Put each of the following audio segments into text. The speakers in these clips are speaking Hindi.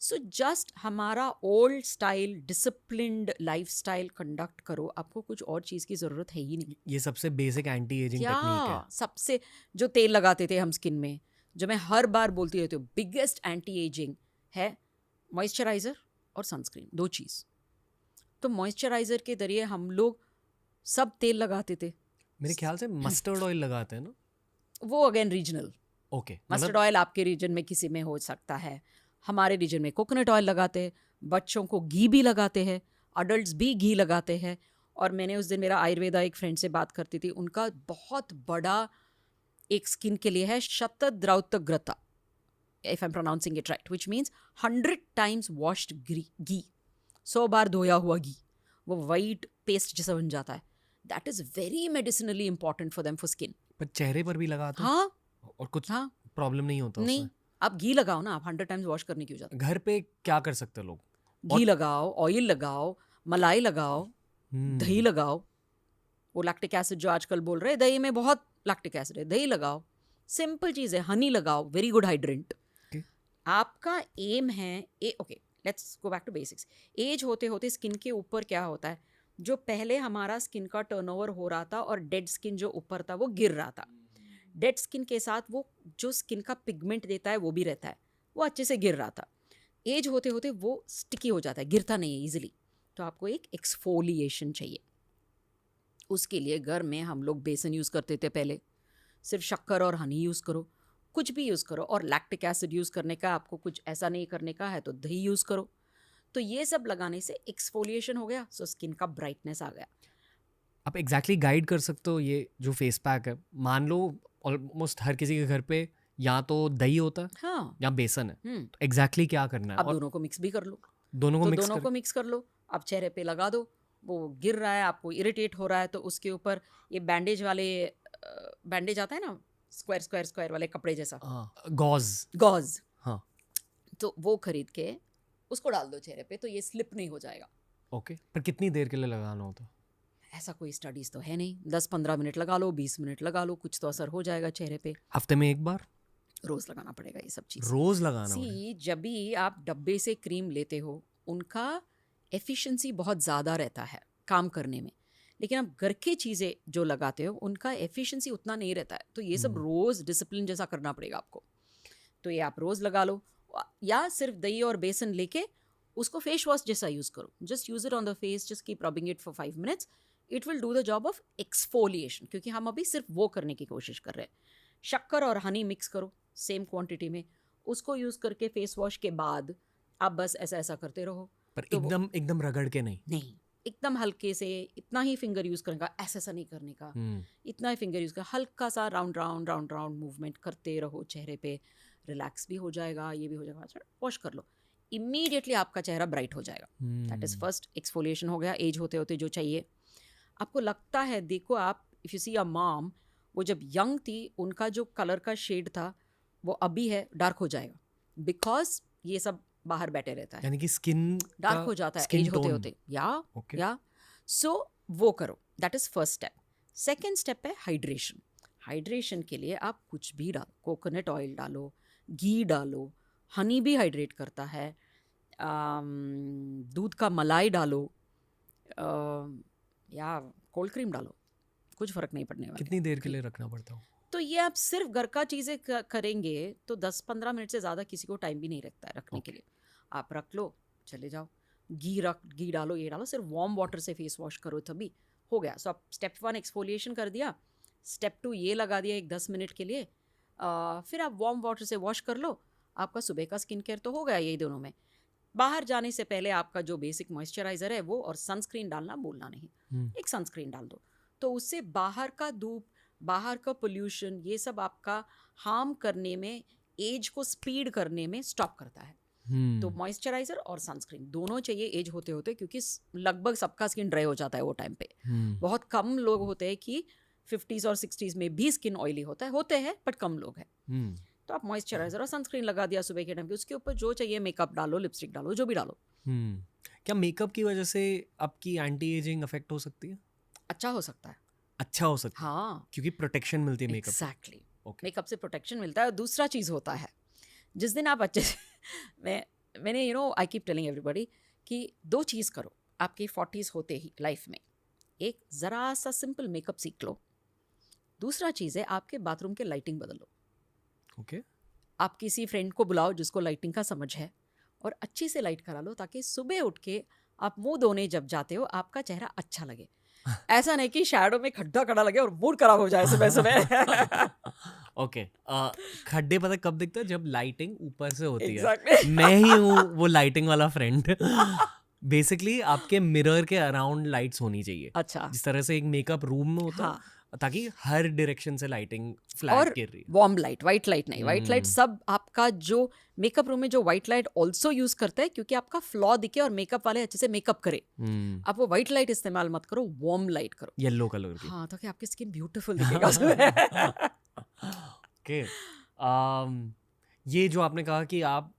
सो जस्ट हमारा old style disciplined lifestyle conduct करो, आपको कुछ और चीज़ की ज़रूरत है ही नहीं। ये सबसे बेसिक एंटी एजिंग क्या टेक्निक है। सबसे जो तेल लगाते थे हम स्किन में, जो मैं हर बार बोलती रहती हूँ, बिगेस्ट एंटी एजिंग है मॉइस्चराइज़र और सनस्क्रीन, 2 चीज़। तो मॉइस्चराइज़र के जरिए हम लोग सब तेल लगाते थे, मेरे ख्याल से मस्टर्ड ऑयल लगाते हैं ना। वो अगेन रीजनल। ओके, मस्टर्ड मतलब ऑयल आपके रीजन में किसी में हो सकता है, हमारे रीजन में कोकोनट ऑयल लगाते हैं, बच्चों को घी भी लगाते हैं, अडल्ट्स भी घी लगाते हैं। और मैंने उस दिन, मेरा आयुर्वेदा एक फ्रेंड से बात करती थी, उनका बहुत बड़ा एक स्किन के लिए है शतद्रावतग्रता, if I am pronouncing it right, which means 100 times washed ghee, 100 बार धोया हुआ घी, वो वाइट पेस्ट जैसा बन जाता है। That is very medicinally important for them for skin. पर चेहरे पर भी लगाते हैं हाँ और कुछ हाँ, प्रॉब्लम नहीं होता नहीं, उससे। आप घी लगाओ ना, आप 100 टाइम्स वॉश करने क्यों जाते घर पे क्या कर सकते हैं लोग? हो? घी लगाओ, ऑयल लगाओ, मलाई लगाओ, दही लगाओ। वो लैक्टिक एसिड जो आजकल बोल रहे हैं, दही में बहुत लैक्टिक एसिड है, दही लगाओ। सिंपल चीज़ है, हनी लगाओ, वेरी गुड हाइड्रेंट। Okay. आपका एम है okay, let's go back to basics. Age होते होते स्किन के ऊपर क्या होता है, जो पहले हमारा स्किन का टर्नओवर हो रहा था और डेड स्किन जो ऊपर था वो गिर रहा था, डेड स्किन के साथ वो जो स्किन का पिगमेंट देता है वो भी रहता है, वो अच्छे से गिर रहा था। एज होते होते वो स्टिकी हो जाता है, गिरता नहीं है ईजिली। तो आपको एक एक्सफोलिएशन चाहिए। उसके लिए घर में हम लोग बेसन यूज़ करते थे पहले, सिर्फ शक्कर और हनी यूज़ करो, कुछ भी यूज़ करो। और लैक्टिक एसिड यूज़ करने का आपको कुछ ऐसा नहीं करने का है तो दही यूज़ करो। तो ये सब लगाने से एक्सफोलिएशन हो गया, सो स्किन का ब्राइटनेस आ गया। आप एग्जैक्टली गाइड कर सकते हो ये जो फेस पैक है? मान लो ऑलमोस्ट हर किसी के घर पे या तो दही होता है हाँ। या बेसन है, हम्म। तो एग्जैक्टली क्या करना है? अब और दोनों को मिक्स भी कर लो। दोनों को तो मिक्स दोनों कर को मिक्स कर लो, आप चेहरे पे लगा दो। वो गिर रहा है, आपको इरिटेट हो रहा है, तो उसके ऊपर ये बैंडेज वाले बैंडेज आता है ना, स्क्वायर स्क्वायर स्क्वायर वाले कपड़े जैसा, गॉज। गॉज, हाँ, तो वो खरीद के उसको डाल दो चेहरे पे, तो ये स्लिप नहीं हो जाएगा। ओके। पर कितनी देर के लिए लगाना होता है? ऐसा कोई स्टडीज़ तो है नहीं, 10-15 मिनट लगा लो, 20 मिनट लगा लो, कुछ तो असर हो जाएगा चेहरे पे। हफ्ते में एक बार? रोज़ लगाना पड़ेगा ये सब चीज़। रोज लगाना पड़ेगा? सी, जब भी आप डब्बे से क्रीम लेते हो, उनका एफिशिएंसी बहुत ज़्यादा रहता है काम करने में, लेकिन आप घर की चीज़ें जो लगाते हो उनका एफिशिएंसी उतना नहीं रहता है। तो ये सब रोज़ डिसिप्लिन जैसा करना पड़ेगा आपको। तो ये आप रोज़ लगा लो, या सिर्फ दही और बेसन लेके उसको फेस वॉश जैसा यूज़ करो। Just use it on the face, just keep rubbing it for 5 minutes, it will do the job of exfoliation. क्योंकि हम अभी सिर्फ वो करने की कोशिश कर रहे हैं। शक्कर और हनी मिक्स करो सेम क्वांटिटी में, उसको यूज़ करके फेस वॉश के बाद आप बस ऐसा ऐसा करते रहो। पर तो एकदम एकदम रगड़ के नहीं? नहीं, एकदम हल्के से, इतना ही फिंगर यूज़ करने का, ऐसा ऐसा नहीं करने का, इतना ही फिंगर यूज़ कर, हल्का सा round round round round movement करते रहो चेहरे पे, रिलैक्स भी हो जाएगा, ये भी हो जाएगा। वॉश कर लो, इमीडिएटली आपका चेहरा ब्राइट हो जाएगा। दैट इज़ फर्स्ट एक्सफोलिएशन हो गया। एज होते होते जो चाहिए आपको लगता है, देखो आप, if you see a mom, वो जब यंग थी उनका जो कलर का शेड था वो अभी है डार्क हो जाएगा, बिकॉज ये सब बाहर बैठे रहता है, यानी कि स्किन डार्क हो जाता है एज होते होते। या सो वो करो, that is first step. Second step है हाइड्रेशन। हाइड्रेशन के लिए आप कुछ भी डालो, कोकोनट ऑयल डालो, घी डालो, हनी भी हाइड्रेट करता है, दूध का मलाई डालो, या कोल्ड क्रीम डालो, कुछ फ़र्क नहीं पड़ने वाला। कितनी देर के लिए रखना पड़ता है? तो ये आप सिर्फ घर का चीज़ें करेंगे तो 10-15 मिनट से ज़्यादा किसी को टाइम भी नहीं लगता है रखने के लिए। आप रख लो, चले जाओ, घी डालो, ये डालो, सिर्फ वार्म वाटर से फेस वॉश करो, तभी हो गया। सो आप स्टेप 1 एक्सफोलिएशन कर दिया, स्टेप 2 ये लगा दिया एक 10 मिनट के लिए, फिर आप वार्म वाटर से वॉश कर लो, आपका सुबह का स्किन केयर तो हो गया यही दोनों में। बाहर जाने से पहले आपका जो बेसिक मॉइस्चराइज़र है वो, और सनस्क्रीन डालना भूलना नहीं, एक सनस्क्रीन डाल दो, तो उससे बाहर का धूप, बाहर का पोल्यूशन, ये सब आपका हार्म करने में, एज को स्पीड करने में स्टॉप करता है। तो मॉइस्चराइज़र और सनस्क्रीन दोनों चाहिए एज होते होते, क्योंकि लगभग सबका स्किन ड्राई हो जाता है वो टाइम पे। बहुत कम लोग होते हैं कि 50s और 60s में भी स्किन ऑयली होता है, होते हैं बट कम लोग हैं। तो आप मॉइस्चराइज़र और सनस्क्रीन लगा दिया सुबह के टाइम पे, उसके ऊपर जो चाहिए मेकअप डालो, लिपस्टिक डालो, जो भी डालो। क्या मेकअप की वजह से आपकी एंटी एजिंग अफेक्ट हो सकती है? अच्छा हो सकता है। अच्छा हो सकता है, हाँ, क्योंकि प्रोटेक्शन मिलती है मेकअप से। एग्जैक्टली, मेकअप से प्रोटेक्शन मिलता है। और दूसरा चीज़ होता है, जिस दिन आप अच्छे से मैं मैंने आई कीप टेलिंग एवरीबॉडी कि 2 चीज़ करो आपके 40s होते ही लाइफ में। एक ज़रा सा सिंपल मेकअप सीख लो। दूसरा चीज़ है आपके बाथरूम के लाइटिंग बदलो। ओके आप किसी फ्रेंड को बुलाओ जिसको लाइटिंग का समझ है और अच्छी से लाइट करा लो, ताकि सुबह उठ के आप मुंह धोने जब जाते हो आपका चेहरा अच्छा लगे। ऐसा नहीं कि शैडो में खड्डा खड़ा लगे और मूड खराब हो जाए सुबह सुबह। ओके खड्डे पता कब दिखता है? जब लाइटिंग ऊपर से होती है। एग्जैक्टली। मैं ही हूँ वो लाइटिंग वाला फ्रेंड। बेसिकली आपके मिरर के अराउंड लाइट्स होनी चाहिए, अच्छा। जिस तरह से एक मेकअप रूम में होता हाँ, है, ताकि हर डायरेक्शन से लाइटिंग फ्लैट और गिर रही है। वार्म लाइट, वाइट लाइट नहीं, वाइट लाइट हम्म, सब आपका जो मेकअप रूम में जो वाइट लाइट ऑल्सो यूज करता है, क्योंकि आपका फ्लॉ दिखे और मेकअप वाले अच्छे से मेकअप करे। आप वो वाइट लाइट इस्तेमाल मत करो, वार्म लाइट करो। येलो कलर की। हाँ, ताकि आपकी स्किन ब्यूटीफुल दिखेगा उसमें। ओके ये जो आपने कहा कि आप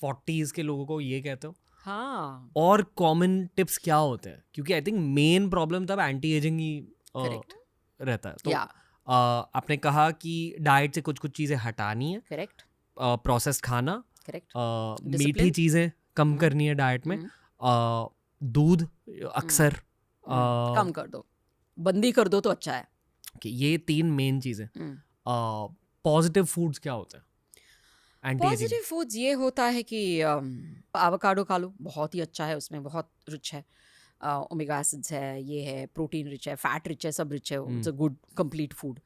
40s के लोगों को ये कहते हो, हाँ, और कॉमन टिप्स क्या होते हैं? क्योंकि आई थिंक मेन प्रॉब्लम तब एंटी एजिंग ही करेक्ट। रहता है। तो या आपने कहा कि डाइट से कुछ कुछ चीज़ें हटानी है, करेक्ट, प्रोसेस्ड खाना, करेक्ट। मीठी डिसिप्लिन। चीज़ें कम करनी है डाइट में, दूध अक्सर, कम कर दो, बंदी कर दो तो अच्छा है। कि ये 3 मेन चीज़ें। पॉजिटिव फूड्स क्या होते हैं एंटी एजिंग? पॉजिटिव फूड्स ये होता है कि एवोकाडो खा लो, बहुत ही अच्छा है, उसमें बहुत रिच है, ओमेगा एसिड्स है, ये है, प्रोटीन रिच है, फैट रिच है, सब रिच है, it's a good complete food.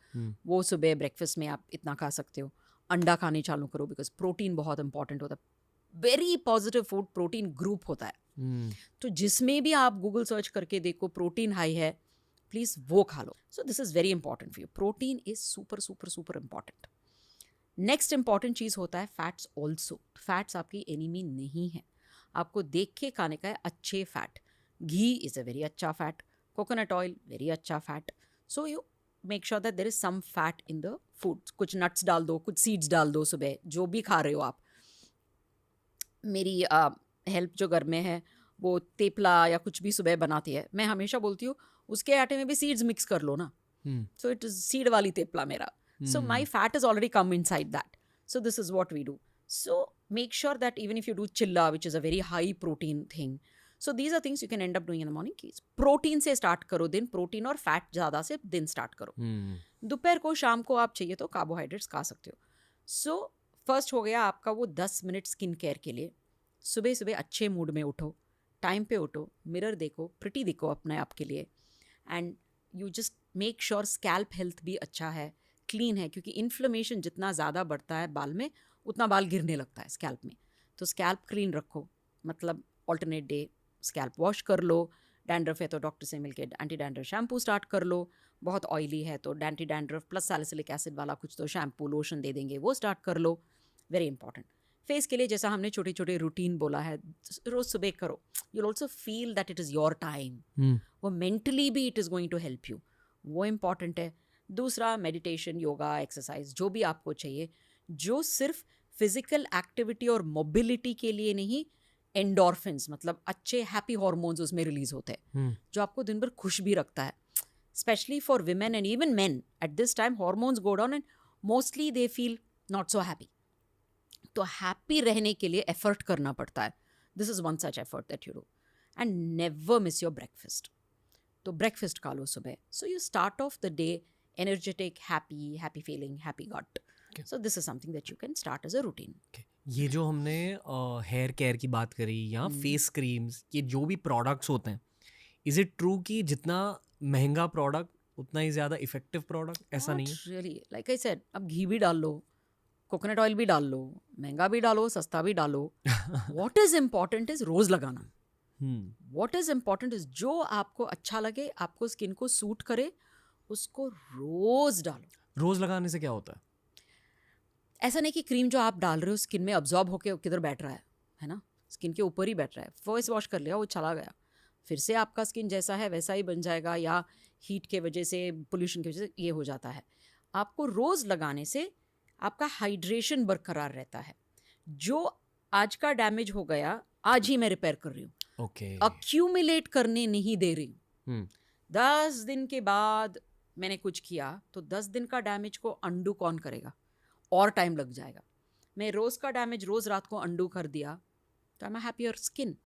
वो सुबह ब्रेकफास्ट में आप इतना खा सकते हो। अंडा खाने चालू करो, बिकॉज प्रोटीन बहुत इंपॉर्टेंट होता है। Very positive food protein group होता है, तो जिसमें भी आप गूगल सर्च करके देखो प्रोटीन हाई है, प्लीज़ वो खा लो। So this is very important for you. Protein is super super super important. Next important चीज़ होता है फैट्स ऑल्सो। फैट्स आपकी एनिमी नहीं है, आपको देख के खाने का है अच्छे fat. Ghee is a very अच्छा फैट, कोकोनट ऑयल वेरी अच्छा fat. So you make sure that there is some fat in the food. कुछ नट्स डाल दो, कुछ सीड्स डाल दो सुबह, जो भी खा रहे हो आप। मेरी हेल्प जो घर में है वो तेपला या कुछ भी सुबह बनाती है, मैं हमेशा बोलती हूँ उसके आटे में भी सीड्स मिक्स कर लो ना। सो इट इज सीड वाली तेपला मेरा। So my fat has already come inside that. So this is what we do. So make sure that even if you do chilla, which is a very high protein thing, so these are things you can end up doing in the morning. Protein से स्टार्ट करो दिन, प्रोटीन और फैट ज़्यादा से दिन स्टार्ट करो। दोपहर को शाम को आप चाहिए तो कार्बोहाइड्रेट्स खा सकते हो। सो फर्स्ट हो गया आपका वो 10 मिनट स्किन केयर के लिए। सुबह सुबह अच्छे मूड में उठो, टाइम पे उठो, मिरर देखो, प्रिटी दिखो अपने आप के लिए, and you just make sure scalp health भी अच्छा है, क्लीन है, क्योंकि इन्फ्लेमेशन जितना ज़्यादा बढ़ता है बाल में उतना बाल गिरने लगता है स्कैल्प में। तो स्कैल्प क्लीन रखो, मतलब ऑल्टरनेट डे स्कैल्प वॉश कर लो। डैंड्रफ है तो डॉक्टर से मिलके एंटी डैंड्रफ शैम्पू स्टार्ट कर लो। बहुत ऑयली है तो anti dandruff plus salicylic acid वाला कुछ तो शैम्पू लोशन दे देंगे, वो स्टार्ट कर लो। Very important. फेस के लिए जैसा हमने छोटे छोटे रूटीन बोला है, रोज सुबह करो, you also feel that it is your time. वो मेंटली भी it is going to help you, वो इम्पॉर्टेंट है। दूसरा मेडिटेशन, योगा, एक्सरसाइज जो भी आपको चाहिए, जो सिर्फ फिजिकल एक्टिविटी और मोबिलिटी के लिए नहीं, एंडोर्फिन्स मतलब अच्छे हैप्पी हॉर्मोन्स उसमें रिलीज होते हैं, जो आपको दिन भर खुश भी रखता है। Specially for women and even man at this time hormones go down and mostly they feel not so happy. तो हैप्पी रहने के लिए एफर्ट करना पड़ता है। This is one such effort that you do. And never miss your breakfast. तो ब्रेकफास्ट खा लो सुबह, so you start of the day energetic, happy feeling, happy gut. Okay. So this is something that you can start as a routine. Okay. ये जो हमने हेयर केयर की बात करी या फेस क्रीम्स, ये जो भी प्रोडक्ट्स होते हैं, इज इट ट्रू कि जितना महंगा प्रोडक्ट उतना ही ज़्यादा इफेक्टिव प्रोडक्ट? ऐसा नहीं है? Really, like I said, अब घी भी डाल लो, कोकोनट ऑयल भी डाल लो, महंगा भी डालो, सस्ता भी डालो। What is important is रोज लगाना। What is important is जो आपको अच्छा लगे, आपको स्किन को सूट करे, उसको रोज डालो। रोज लगाने से क्या होता है? ऐसा नहीं कि क्रीम जो आप डाल रहे हो स्किन में अब्जॉर्ब होके किधर बैठ रहा है ना, स्किन के ऊपर ही बैठ रहा है। फेस वॉश कर लिया, वो चला गया, फिर से आपका स्किन जैसा है वैसा ही बन जाएगा, या हीट के वजह से, पोल्यूशन की वजह से ये हो जाता है। आपको रोज लगाने से आपका हाइड्रेशन बरकरार रहता है। जो आज का डैमेज हो गया आज ही मैं रिपेयर कर रही हूँ, अक्यूमुलेट करने नहीं दे रही हूँ। 10 दिन के बाद मैंने कुछ किया तो 10 दिन का डैमेज को अंडू कौन करेगा, और टाइम लग जाएगा। मैं रोज़ का डैमेज रोज़ रात को अंडू कर दिया तो आई एम हैप्पियर स्किन